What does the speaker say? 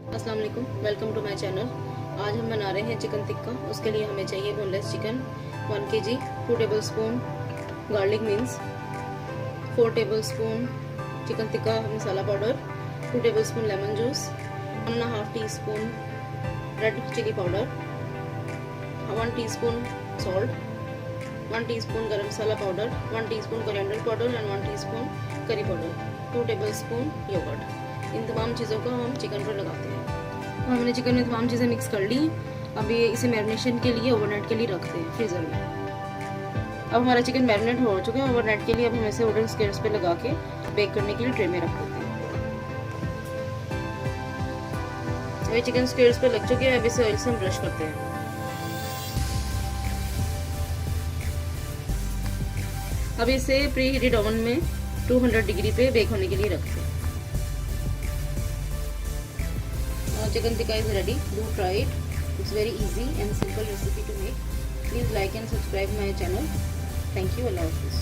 अस्सलाम वालेकुम, welcome to my channel. आज हम बना रहे हैं चिकन टिक्का। उसके लिए हमें चाहिए boneless chicken 1 kg, 2 tablespoon garlic mince, 4 tablespoon chicken tikka masala powder, 2 tablespoon lemon juice, 1.5 teaspoon red chilli powder, 1 teaspoon salt, 1 teaspoon garam masala powder, 1 teaspoon coriander powder and 1 teaspoon curry powder, 2 tablespoon yogurt. इन तमाम चीज़ों को हम चिकन पर लगाते हैं। तो हमने चिकन में तमाम चीज़ें मिक्स कर ली। अब ये इसे मैरिनेशन के लिए ओवरनाइट के लिए रखते हैं फ्रीज़र में। अब हमारा चिकन मैरिनेट हो चुका है ओवरनाइट के लिए। अब हम इसे वुडन स्क्वेयर्स पे लगा के बेक करने के लिए ट्रे में रख देते हैं। ये चिकन स्क्वेयर्स पे लग चुके हैं। अब इसे ऑयल से हम ब्रश करते हैं। अब इसे प्री हीटेड ओवन में 200 डिग्री पे बेक होने के लिए रखते हैं। Chicken tikka is ready. Do try it. It's very easy and simple recipe to make. Please like and subscribe my channel. Thank you. Allah Hafiz.